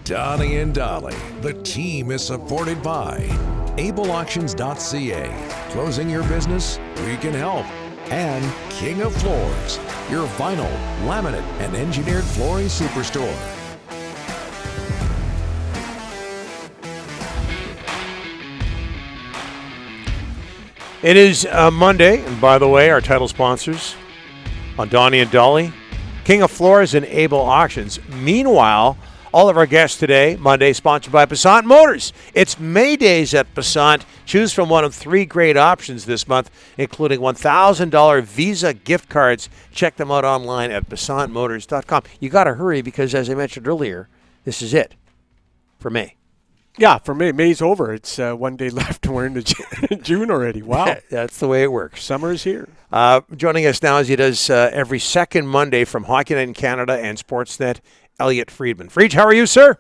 Donnie and Dolly. The team is supported by ableauctions.ca. Closing your business? We can help. And King of Floors, your vinyl, laminate, and engineered flooring superstore. It is Monday, and by the way, our title sponsors on Donnie and Dolly, King of Floors and Able Auctions. Meanwhile, all of our guests today, Monday, sponsored by Passant Motors. It's May Days at Passant. Choose from one of 3 great options this month, including $1,000 Visa gift cards. Check them out online at PassantMotors.com. You got to hurry because, as I mentioned earlier, this is it for May. Yeah, for me, May's over. It's one day left and we're into June already. Wow. That's the way it works. Summer is here. Joining us now, as he does every second Monday from Hockey Night in Canada and Sportsnet, Elliotte Friedman. Friedge, how are you, sir?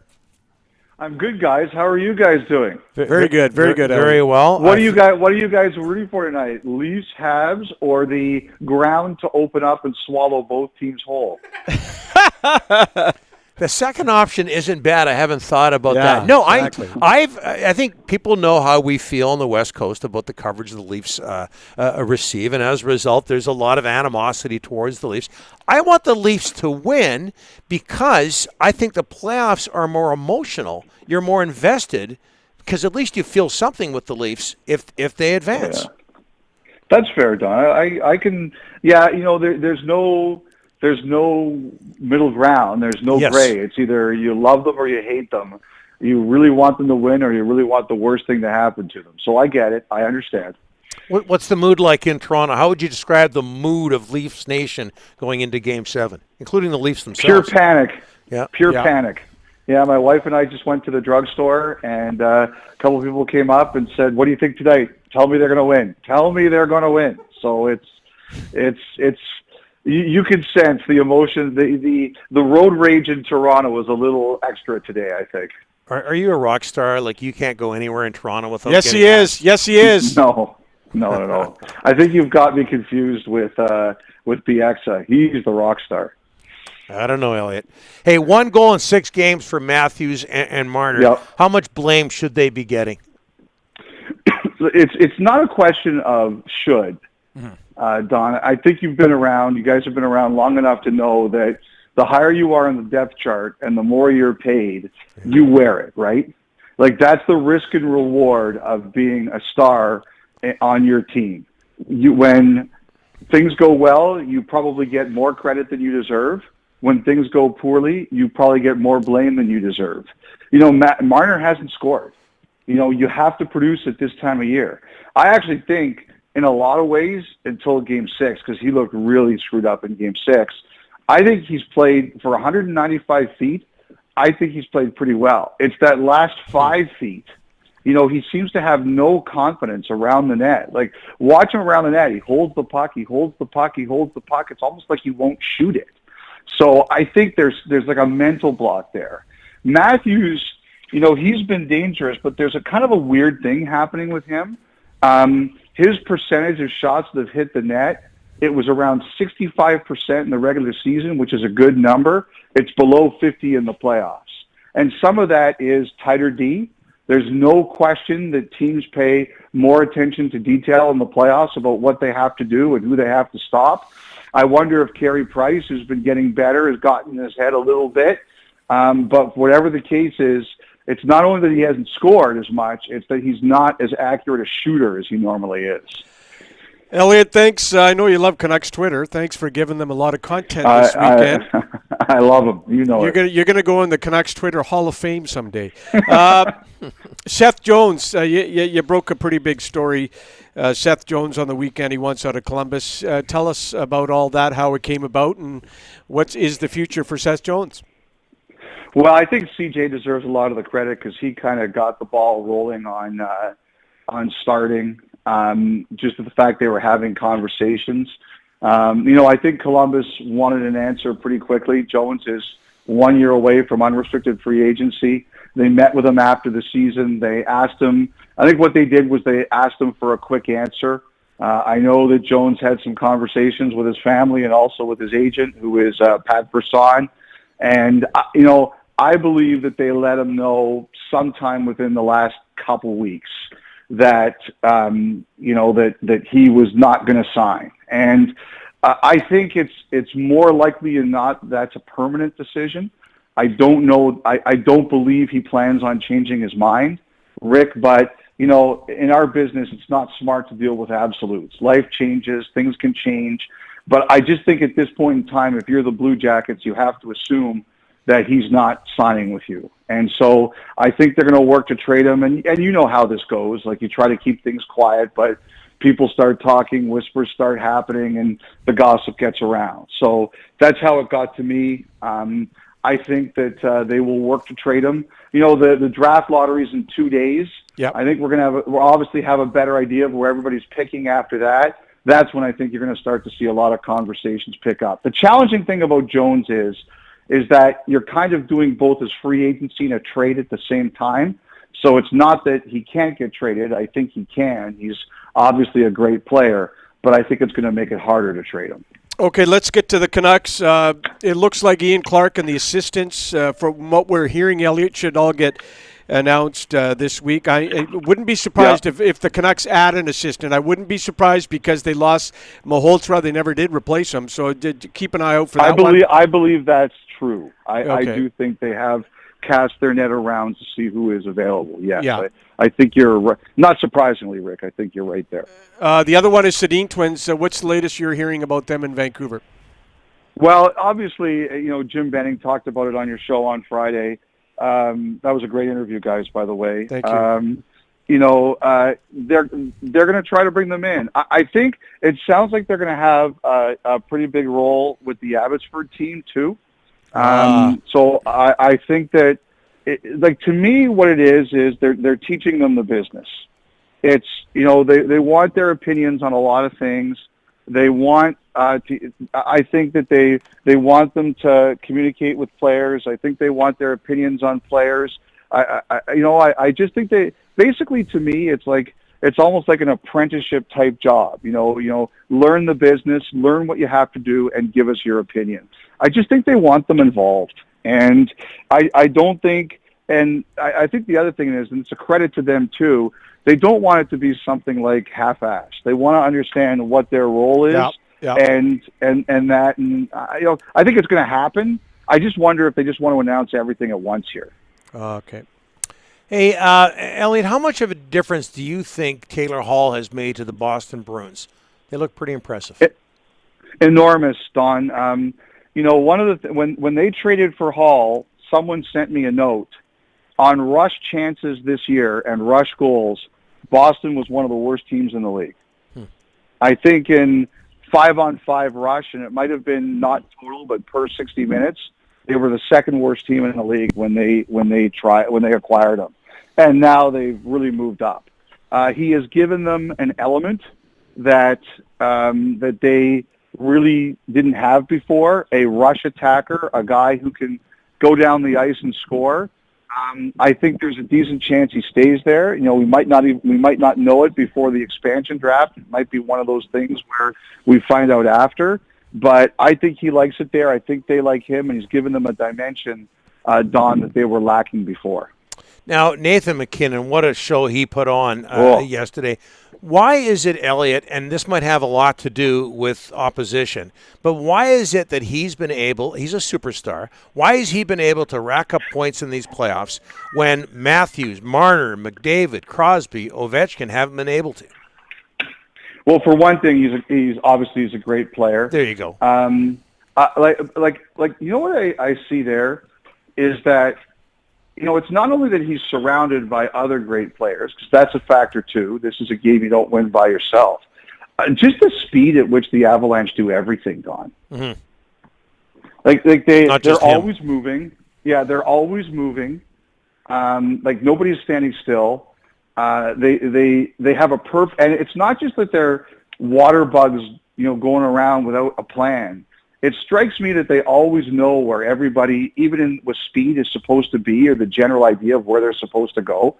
I'm good, guys. How are you guys doing? Very good. Very good. Very well. What are you guys rooting for tonight? Leafs, Habs, or the ground to open up and swallow both teams whole? The second option isn't bad. I haven't thought about Yeah, that. No, exactly. I think people know how we feel on the West Coast about the coverage the Leafs receive, and as a result, there's a lot of animosity towards the Leafs. I want the Leafs to win because I think the playoffs are more emotional. You're more invested because at least you feel something with the Leafs if they advance. Yeah. That's fair, Don. I can. Yeah, there's no middle ground. There's no gray. It's either you love them or you hate them. You really want them to win or you really want the worst thing to happen to them. So I get it. I understand. What's the mood like in Toronto? How would you describe the mood of Leafs Nation going into Game 7, including the Leafs themselves? Pure panic. Yeah. Pure panic. Yeah, my wife and I just went to the drugstore, and a couple of people came up and said, "What do you think tonight? Tell me they're going to win. Tell me they're going to win." So it's you can sense the emotion. The road rage in Toronto was a little extra today, I think. Are you a rock star? Like you can't go anywhere in Toronto without Yes, getting he is. Yes, he is. No. I think you've got me confused with Bieksa. He's the rock star. I don't know, Elliotte. Hey, 1 goal in 6 games for Matthews and Marner. Yep. How much blame should they be getting? It's not a question of should, Don. I think you've been around. You guys have been around long enough to know that the higher you are in the depth chart and the more you're paid, you wear it, right? Like that's the risk and reward of being a star on your team. When things go well, you probably get more credit than you deserve. When things go poorly, you probably get more blame than you deserve. Marner hasn't scored. You have to produce at this time of year. I actually think in a lot of ways until Game 6, because he looked really screwed up in Game 6, I think he's played for 195 feet. I think he's played pretty well. It's that last 5 feet. He seems to have no confidence around the net. Like, watch him around the net. He holds the puck. He holds the puck. He holds the puck. It's almost like he won't shoot it. So I think there's like a mental block there. Matthews, he's been dangerous, but there's a kind of a weird thing happening with him. His percentage of shots that have hit the net, it was around 65% in the regular season, which is a good number. It's below 50 in the playoffs. And some of that is tighter D. There's no question that teams pay more attention to detail in the playoffs about what they have to do and who they have to stop. I wonder if Carey Price, who's been getting better, has gotten in his head a little bit. But whatever the case is, it's not only that he hasn't scored as much, it's that he's not as accurate a shooter as he normally is. Elliotte, thanks. I know you love Canucks Twitter. Thanks for giving them a lot of content this weekend. I love them. You're going to go in the Canucks Twitter Hall of Fame someday. Seth Jones, you broke a pretty big story. Seth Jones on the weekend, he wants out of Columbus. Tell us about all that, how it came about, and what is the future for Seth Jones? Well, I think CJ deserves a lot of the credit because he kind of got the ball rolling on starting. Just the fact they were having conversations. I think Columbus wanted an answer pretty quickly. Jones is 1 year away from unrestricted free agency. They met with him after the season. They asked him, I think what they did was they asked him for a quick answer. I know that Jones had some conversations with his family and also with his agent, who is Pat Brisson. And, I believe that they let him know sometime within the last couple weeks that that he was not going to sign. And I think it's more likely than not that's a permanent decision. I don't know. I don't believe he plans on changing his mind, Rick. But in our business, it's not smart to deal with absolutes. Life changes, things can change. But I just think at this point in time, if you're the Blue Jackets, you have to assume that he's not signing with you. And so I think they're going to work to trade him. And you know how this goes. Like, you try to keep things quiet, but people start talking, whispers start happening, and the gossip gets around. So that's how it got to me. I think that they will work to trade him. The draft lottery is in 2 days. Yep. I think we'll obviously have a better idea of where everybody's picking after that. That's when I think you're going to start to see a lot of conversations pick up. The challenging thing about Jones is that you're kind of doing both his free agency and a trade at the same time. So it's not that he can't get traded. I think he can. He's obviously a great player, but I think it's going to make it harder to trade him. Okay, let's get to the Canucks. It looks like Ian Clark and the assistants, from what we're hearing, Elliotte, should all get announced this week. I wouldn't be surprised if the Canucks add an assistant. I wouldn't be surprised because they lost Malhotra. They never did replace him, so keep an eye out for that I believe that's true. I do think they have cast their net around to see who is available. Yes, yeah. I think you're right. Not surprisingly, Rick, I think you're right there. The other one is Sedin Twins. What's the latest you're hearing about them in Vancouver? Well, obviously, Jim Benning talked about it on your show on Friday. That was a great interview, guys, by the way. Thank you. They're going to try to bring them in. I think it sounds like they're going to have a pretty big role with the Abbotsford team, too. So I think that, to me, what it is they're teaching them the business. It's, they want their opinions on a lot of things. They want I think that they want them to communicate with players. I think they want their opinions on players. I just think basically, to me, it's almost like an apprenticeship type job. Learn the business, learn what you have to do, and give us your opinion. I just think they want them involved. And I don't think, and I think the other thing is, and it's a credit to them too, they don't want it to be something like half-assed. They want to understand what their role is, and that, and I think it's going to happen. I just wonder if they just want to announce everything at once here. Okay. Hey, Elliotte, how much of a difference do you think Taylor Hall has made to the Boston Bruins? They look pretty impressive. Enormous, Don. One of the when they traded for Hall, someone sent me a note on rush chances this year and rush goals. Boston was one of the worst teams in the league. I think in 5-on-5 rush, and it might have been not total, but per 60 minutes, they were the second worst team in the league when they acquired him, and now they've really moved up. He has given them an element that they really didn't have before: a rush attacker, a guy who can go down the ice and score. I think there's a decent chance he stays there. We might not know it before the expansion draft. It might be one of those things where we find out after. But I think he likes it there. I think they like him, and he's given them a dimension, Don, that they were lacking before. Now, Nathan McKinnon, what a show he put on yesterday. Why is it, Elliotte, and this might have a lot to do with opposition, but why is it that he's a superstar, why has he been able to rack up points in these playoffs when Matthews, Marner, McDavid, Crosby, Ovechkin haven't been able to? Well, for one thing, he's obviously a great player. There you go. What I see there is that, it's not only that he's surrounded by other great players, because that's a factor too. This is a game you don't win by yourself. Just the speed at which the Avalanche do everything, Don. Mm-hmm. They're always moving. Yeah, they're always moving. Nobody's standing still. They have a and it's not just that they're water bugs, going around without a plan. It strikes me that they always know where everybody, even with speed, is supposed to be, or the general idea of where they're supposed to go.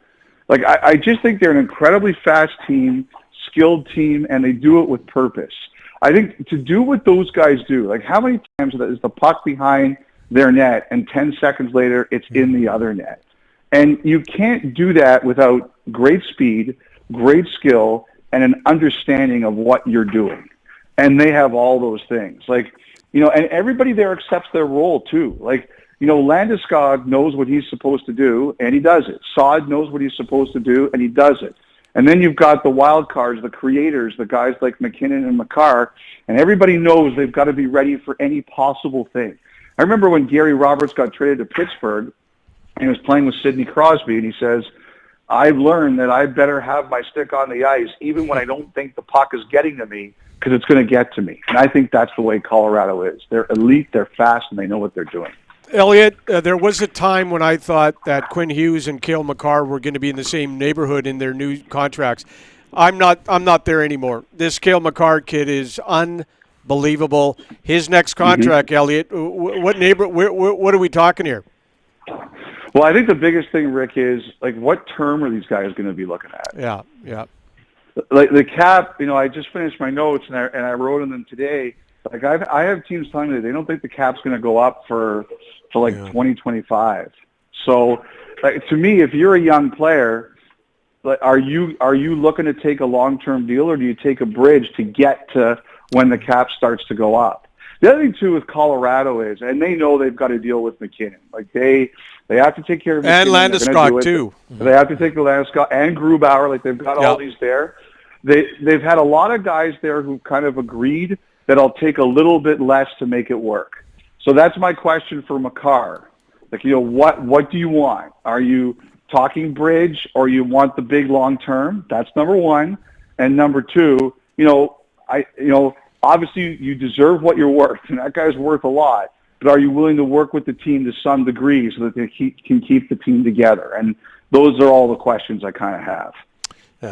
I just think they're an incredibly fast team, skilled team, and they do it with purpose. I think to do what those guys do, how many times is the puck behind their net, and 10 seconds later, it's in the other net. And you can't do that without great speed, great skill, and an understanding of what you're doing. And they have all those things. Like, and everybody there accepts their role too. Like, Landeskog knows what he's supposed to do, and he does it. Saad knows what he's supposed to do, and he does it. And then you've got the wild cards, the creators, the guys like McKinnon and Makar, and everybody knows they've got to be ready for any possible thing. I remember when Gary Roberts got traded to Pittsburgh, and he was playing with Sidney Crosby, and he says, I've learned that I better have my stick on the ice even when I don't think the puck is getting to me, because it's going to get to me. And I think that's the way Colorado is. They're elite, they're fast, and they know what they're doing. Elliotte, there was a time when I thought that Quinn Hughes and Cale Makar were going to be in the same neighborhood in their new contracts. I'm not there anymore. This Cale Makar kid is unbelievable. His next contract, Elliotte, what are we talking here? Well, I think the biggest thing, Rick, is like what term are these guys going to be looking at? Yeah. Like the cap, I just finished my notes and I wrote in them today. Like I have teams telling me they don't think the cap's going to go up for 2025. So, like, to me, if you're a young player, like, are you looking to take a long-term deal, or do you take a bridge to get to when the cap starts to go up? The other thing too with Colorado is, and they know they've got to deal with McKinnon. Like they have to take care of McKinnon. And Landeskog too. They have to take the Landeskog and Grubauer. Like they've got all these there. They've had a lot of guys there who kind of agreed that I'll take a little bit less to make it work. So that's my question for Makar. Like, what do you want? Are you talking bridge, or you want the big long term? That's number one. And number two, obviously you deserve what you're worth, and that guy's worth a lot. But are you willing to work with the team to some degree so that they can keep the team together? And those are all the questions I kind of have.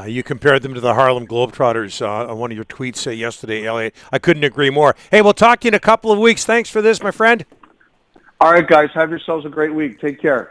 You compared them to the Harlem Globetrotters on one of your tweets yesterday, Elliotte. I couldn't agree more. Hey, we'll talk to you in a couple of weeks. Thanks for this, my friend. All right, guys. Have yourselves a great week. Take care.